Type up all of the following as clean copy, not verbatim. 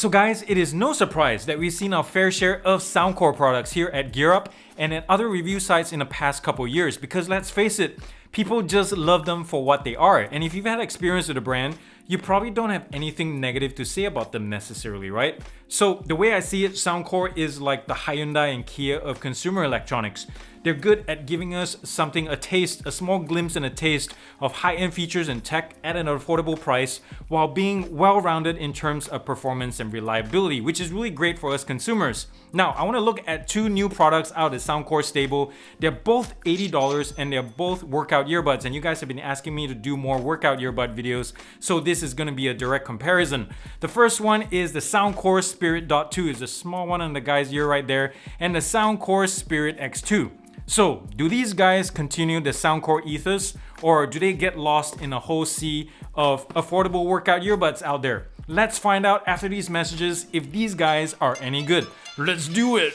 So guys, it is no surprise that we've seen our fair share of Soundcore products here at Gear Up and at other review sites in the past couple years, because let's face it, people just love them for what they are. And if you've had experience with the brand, you probably don't have anything negative to say about them necessarily, right? So the way I see it, Soundcore is like the Hyundai and Kia of consumer electronics. They're good at giving us something, a taste, a small glimpse and a taste of high-end features and tech at an affordable price while being well-rounded in terms of performance and reliability, which is really great for us consumers. Now, I want to look at two new products out of the Soundcore stable. They're both $80 and they're both workout earbuds, and you guys have been asking me to do more workout earbud videos, so this is going to be a direct comparison. The first one is the Soundcore Spirit Dot 2, is a small one on the guy's ear right there, and the Soundcore Spirit X2. So, do these guys continue the Soundcore ethos, or do they get lost in a whole sea of affordable workout earbuds out there? Let's find out after these messages if these guys are any good. Let's do it!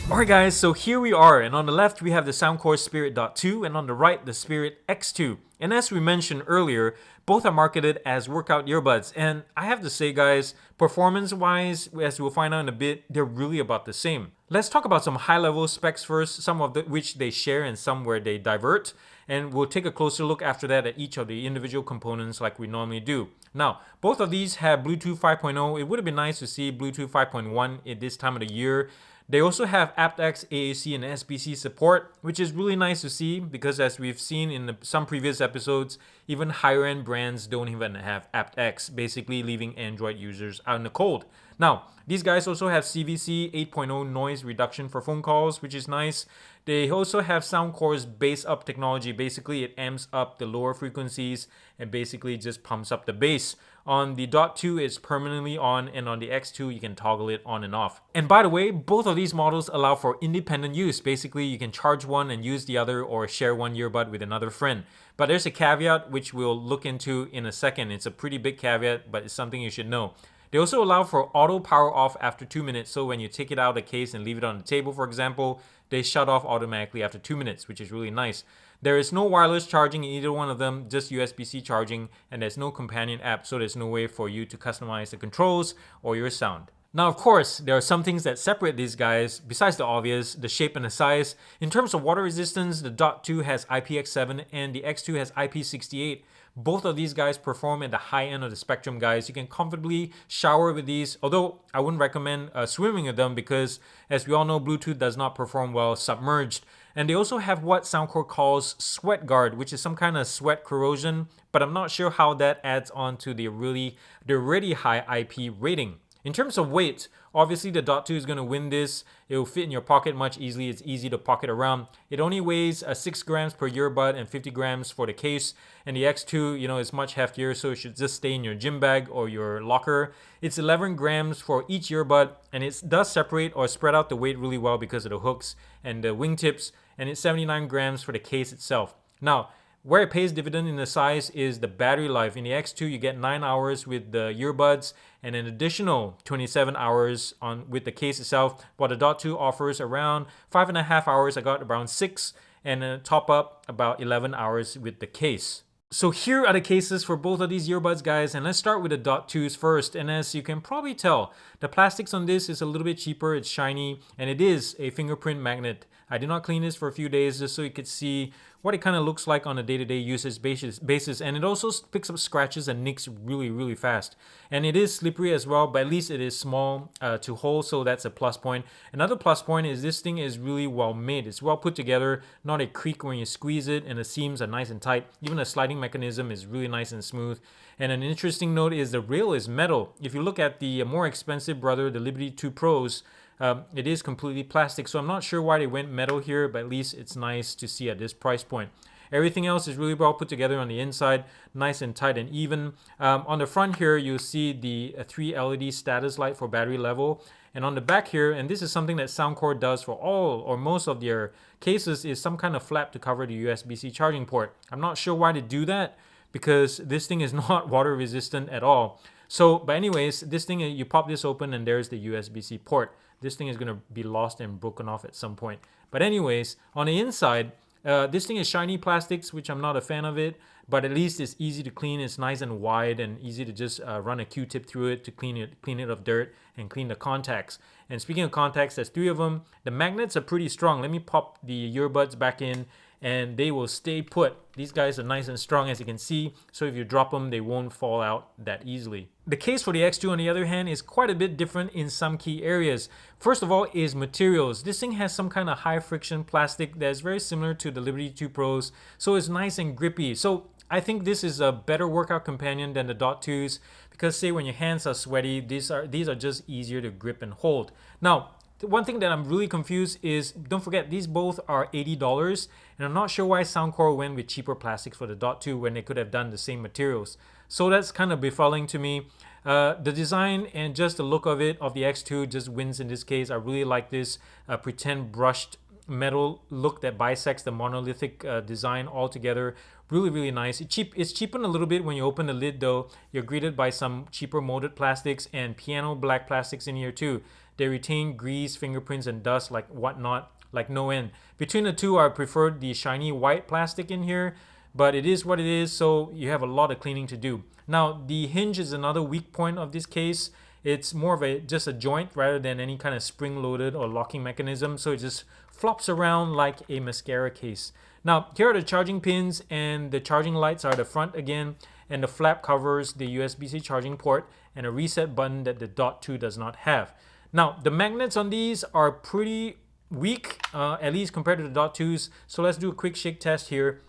Alright guys, so here we are, and on the left we have the Soundcore Spirit Dot 2 and on the right the Spirit X2. And as we mentioned earlier, both are marketed as workout earbuds, and I have to say guys, performance wise, as we'll find out in a bit, they're really about the same. Let's talk about some high level specs first, some of which they share and some where they divert, and we'll take a closer look after that at each of the individual components like we normally do. Now, both of these have Bluetooth 5.0. It would have been nice to see Bluetooth 5.1 at this time of the year. They also have aptX, AAC, and SBC support, which is really nice to see because as we've seen in some previous episodes, even higher end brands don't even have aptX, basically leaving Android users out in the cold. Now, these guys also have CVC 8.0 noise reduction for phone calls, which is nice. They also have Soundcore's bass up technology. Basically, it amps up the lower frequencies and basically just pumps up the bass. On the Dot 2, it's permanently on, and on the X2, you can toggle it on and off. And by the way, both of these models allow for independent use. Basically, you can charge one and use the other, or share one earbud with another friend. But there's a caveat which we'll look into in a second. It's a pretty big caveat, but it's something you should know. They also allow for auto power off after 2 minutes, so when you take it out of the case and leave it on the table, for example, they shut off automatically after 2 minutes, which is really nice. There is no wireless charging in either one of them, just USB-C charging, and there's no companion app, so there's no way for you to customize the controls or your sound. Now, of course, there are some things that separate these guys, besides the obvious, the shape and the size. In terms of water resistance, the Dot 2 has IPX7 and the X2 has IP68. Both of these guys perform at the high end of the spectrum, guys. You can comfortably shower with these, although I wouldn't recommend swimming with them because, as we all know, Bluetooth does not perform well submerged. And they also have what Soundcore calls Sweat Guard, which is some kind of sweat corrosion, but I'm not sure how that adds on to the already high IP rating. In terms of weight, obviously the Dot 2 is going to win this. It will fit in your pocket much easily. It's easy to pocket around. It only weighs 6 grams per earbud and 50 grams for the case. And the X2, is much heftier, so it should just stay in your gym bag or your locker. It's 11 grams for each earbud, and it does separate or spread out the weight really well because of the hooks and the wingtips. And it's 79 grams for the case itself. Now, where it pays dividend in the size is the battery life. In the X2, you get 9 hours with the earbuds and an additional 27 hours with the case itself, while the Dot 2 offers around 5.5 hours. I got around 6, and a top up about 11 hours with the case. So here are the cases for both of these earbuds, guys, and let's start with the Dot 2s first. And as you can probably tell, the plastics on this is a little bit cheaper, it's shiny, and it is a fingerprint magnet. I did not clean this for a few days just so you could see what it kind of looks like on a day-to-day usage basis, and it also picks up scratches and nicks really fast. And it is slippery as well, but at least it is small to hold, so that's a plus point. Another plus point is this thing is really well made. It's well put together, not a creak when you squeeze it, and the seams are nice and tight. Even the sliding mechanism is really nice and smooth. And an interesting note is the rail is metal. If you look at the more expensive brother, the Liberty 2 Pros, it is completely plastic, so I'm not sure why they went metal here, but at least it's nice to see at this price point. Everything else is really well put together on the inside, nice and tight and even. On the front here, you'll see the 3 LED status light for battery level. And on the back here, and this is something that Soundcore does for all or most of their cases, is some kind of flap to cover the USB-C charging port. I'm not sure why they do that, because this thing is not water resistant at all. So, but anyways, this thing, you pop this open and there's the USB-C port. This thing is going to be lost and broken off at some point. But anyways, on the inside, this thing is shiny plastics, which I'm not a fan of it, but at least it's easy to clean. It's nice and wide and easy to just run a Q-tip through it to clean it of dirt and clean the contacts. And speaking of contacts, there's 3 of them. The magnets are pretty strong. Let me pop the earbuds back in and they will stay put. These guys are nice and strong, as you can see, so if you drop them, they won't fall out that easily. The case for the X2, on the other hand, is quite a bit different in some key areas. First of all is materials. This thing has some kind of high friction plastic that's very similar to the Liberty 2 Pros, so it's nice and grippy. So I think this is a better workout companion than the Dot 2s, because say when your hands are sweaty, these are just easier to grip and hold. Now, the one thing that I'm really confused is, don't forget, these both are $80, and I'm not sure why Soundcore went with cheaper plastics for the Dot 2 when they could have done the same materials. So that's kind of befuddling to me. The design and just the look of it, of the X2, just wins in this case. I really like this pretend brushed metal look that bisects the monolithic design altogether. Really, really nice. It's cheapened a little bit when you open the lid though. You're greeted by some cheaper molded plastics and piano black plastics in here too. They retain grease, fingerprints, and dust like whatnot, like no end. Between the two, I preferred the shiny white plastic in here, but it is what it is, so you have a lot of cleaning to do. Now, the hinge is another weak point of this case. It's more of just a joint rather than any kind of spring-loaded or locking mechanism, so it just flops around like a mascara case. Now, here are the charging pins, and the charging lights are the front again, and the flap covers the USB-C charging port and a reset button that the Dot 2 does not have. Now, the magnets on these are pretty weak, at least compared to the Dot 2s. So let's do a quick shake test here.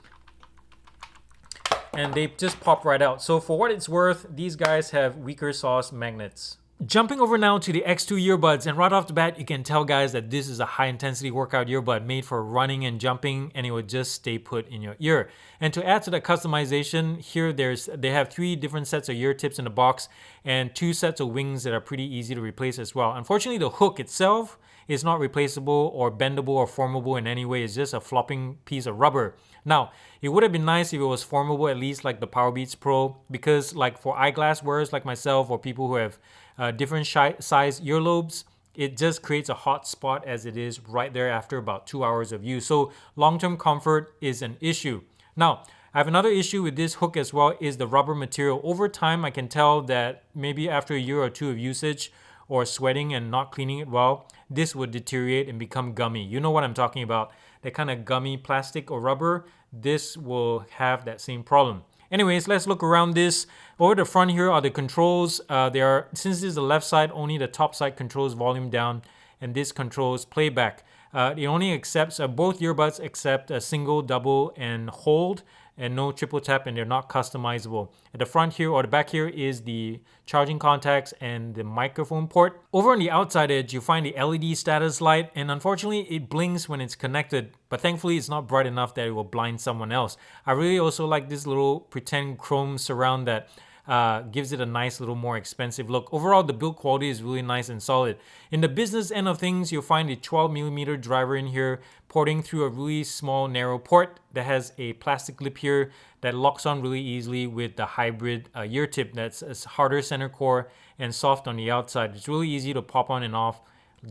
And they just pop right out. So for what it's worth, these guys have weaker sauce magnets. Jumping over now to the X2 earbuds, and right off the bat, you can tell guys that this is a high intensity workout earbud made for running and jumping, and it would just stay put in your ear. And to add to the customization, here they have 3 different sets of ear tips in the box and 2 sets of wings that are pretty easy to replace as well. Unfortunately, the hook itself is not replaceable or bendable or formable in any way. It's just a flopping piece of rubber. Now, it would have been nice if it was formable, at least like the Powerbeats Pro, because like for eyeglass wearers like myself or people who have different size earlobes, it just creates a hot spot as it is right there after about 2 hours of use. So long-term comfort is an issue. Now, I have another issue with this hook as well, is the rubber material. Over time, I can tell that maybe after a year or 2 of usage or sweating and not cleaning it well, this would deteriorate and become gummy. You know what I'm talking about, that kind of gummy plastic or rubber. This will have that same problem. Anyways, let's look around this. Over the front here are the controls. Since this is the left side, only the top side controls volume down, and this controls playback. It only accepts, both earbuds accept a single, double, and hold, and no triple tap, and they're not customizable. At the front here, or the back here, is the charging contacts and the microphone port. Over on the outside edge, you find the LED status light, and unfortunately, it blinks when it's connected, but thankfully, it's not bright enough that it will blind someone else. I really also like this little pretend chrome surround that gives it a nice little more expensive look. Overall, the build quality is really nice and solid. In the business end of things, you'll find a 12mm driver in here, porting through a really small narrow port that has a plastic lip here that locks on really easily with the hybrid ear tip that's a harder center core and soft on the outside. It's really easy to pop on and off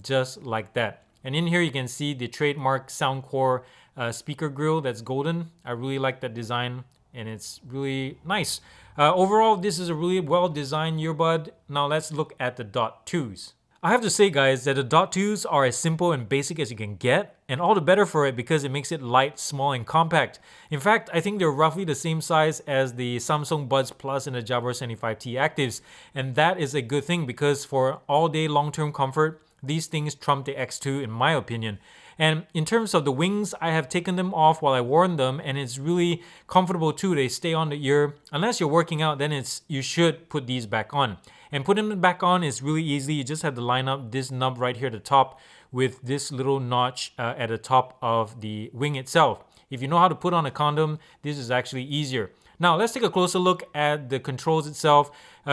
just like that. And in here you can see the trademark Soundcore speaker grill that's golden. I really like that design and it's really nice. Overall, this is a really well-designed earbud. Now let's look at the Dot 2s. I have to say guys that the Dot 2s are as simple and basic as you can get, and all the better for it because it makes it light, small, and compact. In fact, I think they're roughly the same size as the Samsung Buds Plus and the Jabra 75T Actives, and that is a good thing because for all-day long-term comfort, these things trump the X2 in my opinion. And in terms of the wings, I have taken them off while I worn them, and it's really comfortable too. They stay on the ear. Unless you're working out, then you should put these back on. And putting them back on is really easy. You just have to line up this nub right here at the top with this little notch at the top of the wing itself. If you know how to put on a condom, this is actually easier. Now let's take a closer look at the controls itself.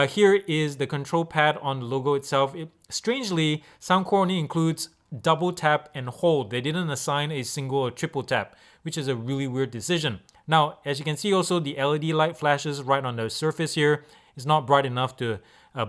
Here is the control pad on the logo itself. Strangely, Soundcore only includes double tap and hold. They didn't assign a single or triple tap, which is a really weird decision. Now, as you can see also, the LED light flashes right on the surface here. It's not bright enough to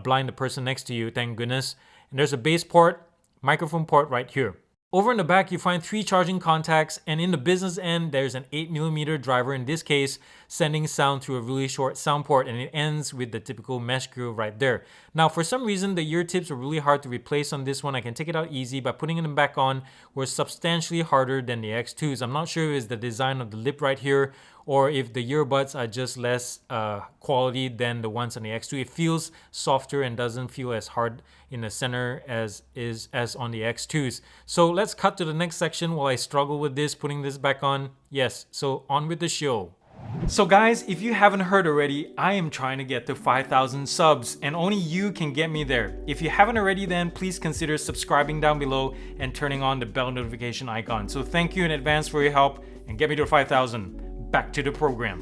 blind the person next to you, thank goodness. And there's a bass port, microphone port right here. Over in the back, you find 3 charging contacts, and in the business end, there's an 8mm driver, in this case, sending sound through a really short sound port, and it ends with the typical mesh groove right there. Now, for some reason, the ear tips are really hard to replace on this one. I can take it out easy, but putting them back on were substantially harder than the X2s. I'm not sure if it's the design of the lip right here, or if the earbuds are just less quality than the ones on the X2. It feels softer and doesn't feel as hard in the center as on the X2s. So let's cut to the next section while I struggle with this, putting this back on. Yes, so on with the show. So guys, if you haven't heard already, I am trying to get to 5,000 subs, and only you can get me there. If you haven't already, then please consider subscribing down below and turning on the bell notification icon. So thank you in advance for your help, and get me to 5,000. Back to the program.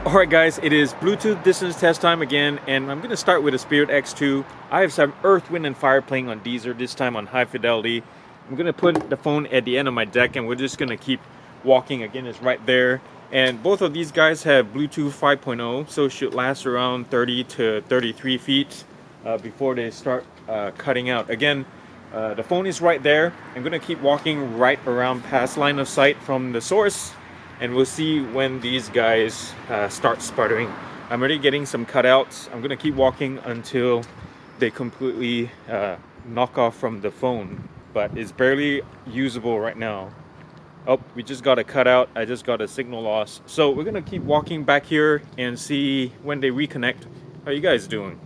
Alright guys, it is Bluetooth distance test time again, and I'm going to start with a Spirit X2. I have some Earth, Wind & Fire playing on Deezer, this time on high fidelity. I'm going to put the phone at the end of my deck, and we're just going to keep walking. Again, it's right there. And both of these guys have Bluetooth 5.0, so it should last around 30 to 33 feet before they start cutting out. Again, the phone is right there. I'm going to keep walking right around past line of sight from the source, and we'll see when these guys start sputtering. I'm already getting some cutouts. I'm gonna keep walking until they completely knock off from the phone, but it's barely usable right now. Oh, we just got a cutout. I just got a signal loss. So we're gonna keep walking back here and see when they reconnect. How you guys doing?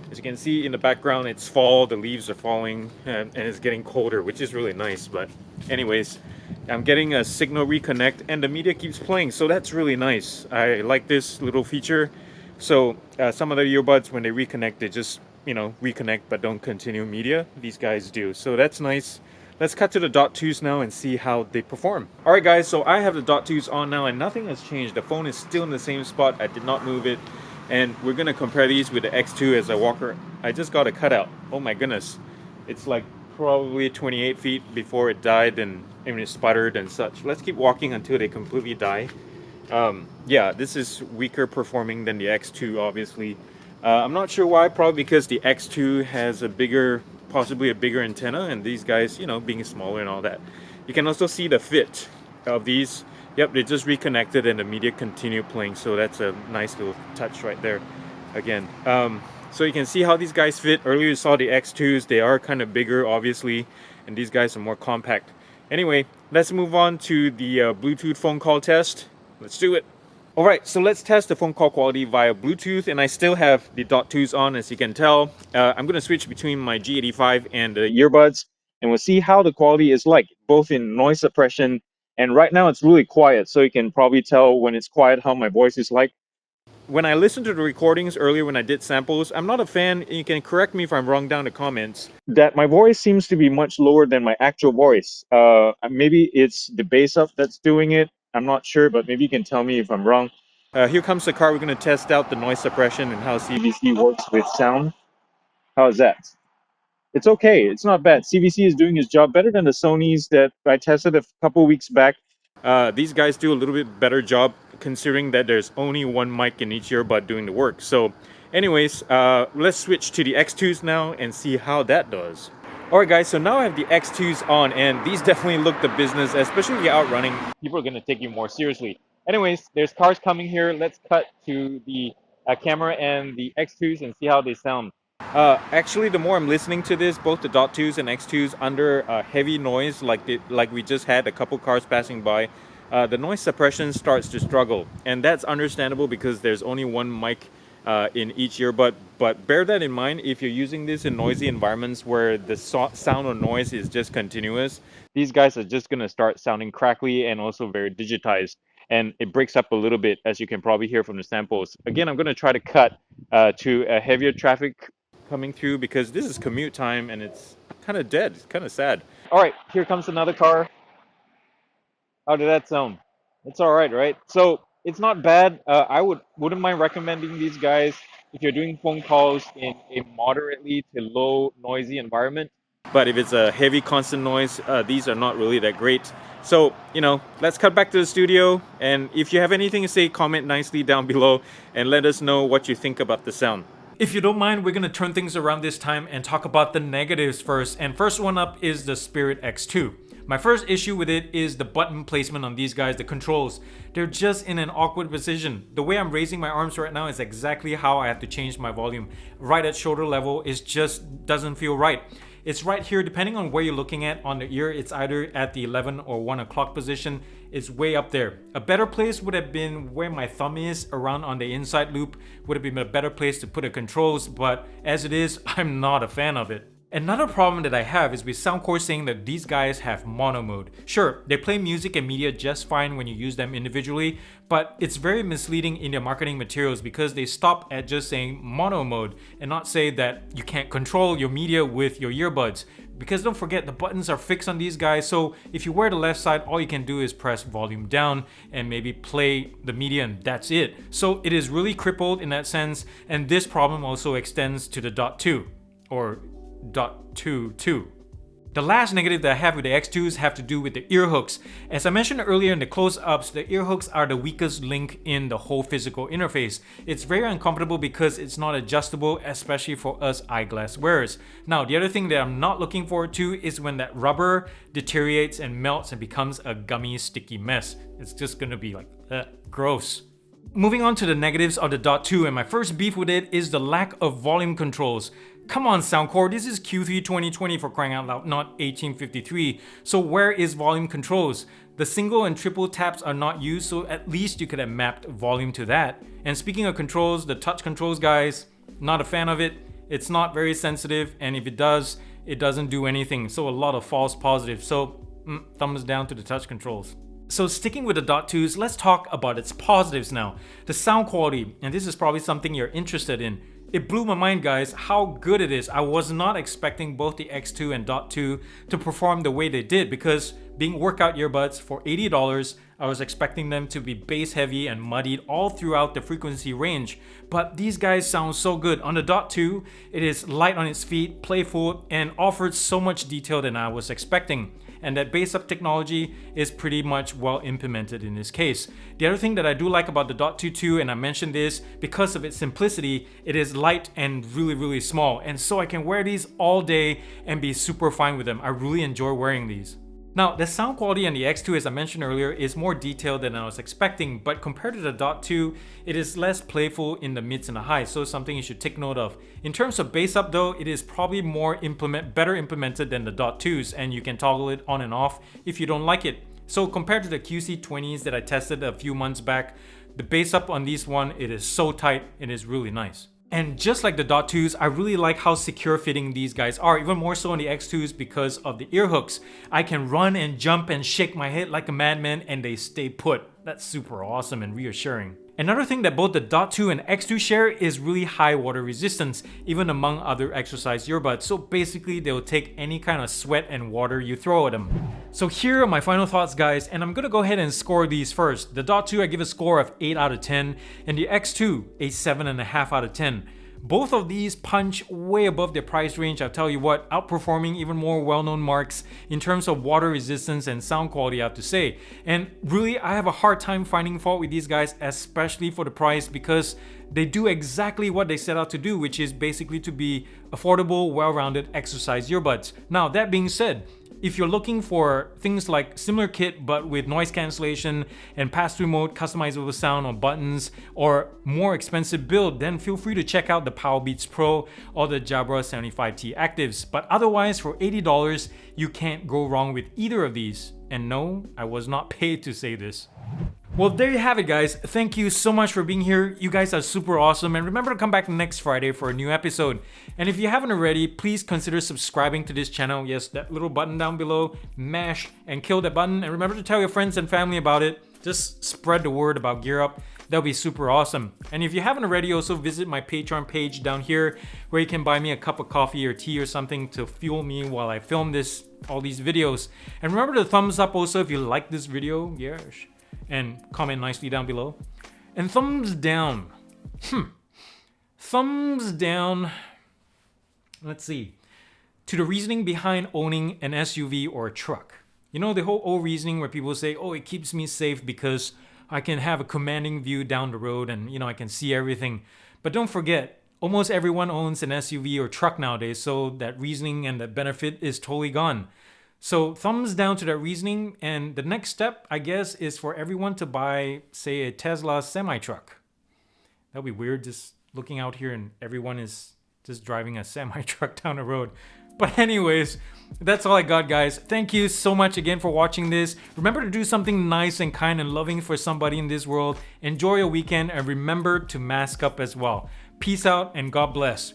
As you can see in the background, it's fall, the leaves are falling, and it's getting colder, which is really nice. But anyways, I'm getting a signal reconnect and the media keeps playing, so that's really nice. I like this little feature. So some of the earbuds, when they reconnect, they just, you know, reconnect but don't continue media. These guys do, so that's nice. Let's cut to the Dot 2s now and see how they perform. Alright guys, so I have the Dot 2s on now and nothing has changed. The phone is still in the same spot. I did not move it. And we're gonna compare these with the X2 as I walk around. I just got a cutout. Oh my goodness. It's like probably 28 feet before it died and it sputtered and such. Let's keep walking until they completely die. Yeah, this is weaker performing than the X2, obviously. I'm not sure why, probably because the X2 has a bigger, possibly a bigger antenna, and these guys, you know, being smaller and all that. You can also see the fit of these. Yep, they just reconnected and the media continue playing, so that's a nice little touch right there again. So you can see how these guys fit. Earlier you saw the X2s, they are kind of bigger obviously, and these guys are more compact. Anyway, let's move on to the Bluetooth phone call test. Let's do it. Alright, so let's test the phone call quality via Bluetooth, and I still have the Dot 2s on, as you can tell. I'm going to switch between my G85 and the earbuds, and we'll see how the quality is like, both in noise suppression, and right now it's really quiet, so you can probably tell when it's quiet how my voice is like. When I listened to the recordings earlier when I did samples, I'm not a fan, and you can correct me if I'm wrong down in the comments, that my voice seems to be much lower than my actual voice. Maybe it's the bass up that's doing it. I'm not sure, but maybe you can tell me if I'm wrong. Here comes the car. We're going to test out the noise suppression and how CVC works with sound. How is that? It's okay. It's not bad. CVC is doing his job better than the Sonys that I tested a couple weeks back. These guys do a little bit better job considering that there's only one mic in each earbud doing the work. So anyways, let's switch to the X2s now and see how that does. Alright guys, so now I have the X2s on, and these definitely look the business, especially if you're out running. People are going to take you more seriously. Anyways, there's cars coming here. Let's cut to the camera and the X2s and see how they sound. Actually, the more I'm listening to this, both the Dot 2s and X2s under heavy noise, like we just had a couple cars passing by, the noise suppression starts to struggle. And that's understandable because there's only one mic in each earbud. But bear that in mind if you're using this in noisy environments where the sound or noise is just continuous. These guys are just going to start sounding crackly and also very digitized. And it breaks up a little bit, as you can probably hear from the samples. Again, I'm going to try to cut to a heavier traffic coming through because this is commute time and it's kind of dead. It's kind of sad. All right, here comes another car. How did that sound? It's all right, right? So it's not bad. Wouldn't mind recommending these guys if you're doing phone calls in a moderately to low noisy environment. But if it's a heavy constant noise, these are not really that great. So, let's cut back to the studio. And if you have anything to say, comment nicely down below and let us know what you think about the sound. If you don't mind, we're going to turn things around this time and talk about the negatives first. And first one up is the Spirit X2. My first issue with it is the button placement on these guys, the controls. They're just in an awkward position. The way I'm raising my arms right now is exactly how I have to change my volume. Right at shoulder level, it just doesn't feel right. It's right here, depending on where you're looking at on the ear, it's either at the 11 or 1 o'clock position. It's way up there. A better place would have been where my thumb is, around on the inside loop, would have been a better place to put the controls, but as it is, I'm not a fan of it. Another problem that I have is with Soundcore saying that these guys have mono mode. Sure, they play music and media just fine when you use them individually, but it's very misleading in their marketing materials because they stop at just saying mono mode and not say that you can't control your media with your earbuds. Because don't forget, the buttons are fixed on these guys, so if you wear the left side, all you can do is press volume down and maybe play the media and that's it. So it is really crippled in that sense, and this problem also extends to the Dot 2 or Dot 2 too. The last negative that I have with the X2s have to do with the ear hooks. As I mentioned earlier in the close-ups, the ear hooks are the weakest link in the whole physical interface. It's very uncomfortable because it's not adjustable, especially for us eyeglass wearers. Now, the other thing that I'm not looking forward to is when that rubber deteriorates and melts and becomes a gummy, sticky mess. It's just gonna be like, gross. Moving on to the negatives of the Dot 2, and my first beef with it is the lack of volume controls. Come on, Soundcore, this is Q3 2020 for crying out loud, not 1853. So where is volume controls? The single and triple taps are not used, so at least you could have mapped volume to that. And speaking of controls, the touch controls, guys, not a fan of it. It's not very sensitive, and if it does, it doesn't do anything. So a lot of false positives. So thumbs down to the touch controls. So sticking with the Dot 2s, let's talk about its positives now. The sound quality, and this is probably something you're interested in. It blew my mind, guys, how good it is. I was not expecting both the X2 and Dot 2 to perform the way they did because being workout earbuds for $80, I was expecting them to be bass heavy and muddied all throughout the frequency range. But these guys sound so good. On the Dot 2, it is light on its feet, playful, and offered so much detail than I was expecting. And that bass up technology is pretty much well implemented in this case. The other thing that I do like about the Dot 2 too, and I mentioned this, because of its simplicity, it is light and really small. And so I can wear these all day and be super fine with them. I really enjoy wearing these. Now, the sound quality on the X2, as I mentioned earlier, is more detailed than I was expecting, but compared to the Dot 2, it is less playful in the mids and the highs, so something you should take note of. In terms of bass up though, it is probably better implemented than the Dot 2s, and you can toggle it on and off if you don't like it. So compared to the QC20s that I tested a few months back, the bass up on these one, it is so tight, it is really nice. And just like the Dot 2s, I really like how secure fitting these guys are, even more so on the X2s because of the ear hooks. I can run and jump and shake my head like a madman and they stay put. That's super awesome and reassuring. Another thing that both the Dot 2 and X2 share is really high water resistance, even among other exercise earbuds. So basically, they'll take any kind of sweat and water you throw at them. So here are my final thoughts, guys, and I'm gonna go ahead and score these first. The Dot 2, I give a score of 8 out of 10, and the X2, a 7.5 out of 10. Both of these punch way above their price range, I'll tell you what, outperforming even more well-known marks in terms of water resistance and sound quality, I have to say. And really, I have a hard time finding fault with these guys, especially for the price, because they do exactly what they set out to do, which is basically to be affordable, well-rounded exercise earbuds. Now, that being said, if you're looking for things like similar kit but with noise cancellation and pass-through mode, customizable sound or buttons, or more expensive build, then feel free to check out the Powerbeats Pro or the Jabra 75T Actives. But otherwise, for $80, you can't go wrong with either of these. And no, I was not paid to say this. Well, there you have it, guys. Thank you so much for being here. You guys are super awesome. And remember to come back next Friday for a new episode. And if you haven't already, please consider subscribing to this channel. Yes, that little button down below. Mash and kill that button. And remember to tell your friends and family about it. just spread the word about Gear Up. That'll be super awesome. And if you haven't already, also visit my Patreon page down here where you can buy me a cup of coffee or tea or something to fuel me while I film all these videos. And remember the thumbs up also if you like this video, yes. And comment nicely down below. And thumbs down. Thumbs down. Let's see. To the reasoning behind owning an SUV or a truck. You know, the whole old reasoning where people say, oh, it keeps me safe because I can have a commanding view down the road and, you know, I can see everything. But don't forget, almost everyone owns an SUV or truck nowadays, so that reasoning and that benefit is totally gone. So thumbs down to that reasoning. And the next step, I guess, is for everyone to buy, say, a Tesla semi-truck. That'd be weird, just looking out here and everyone is just driving a semi-truck down the road. But anyways, that's all I got, guys. Thank you so much again for watching this. Remember to do something nice and kind and loving for somebody in this world. Enjoy your weekend and remember to mask up as well. Peace out and God bless.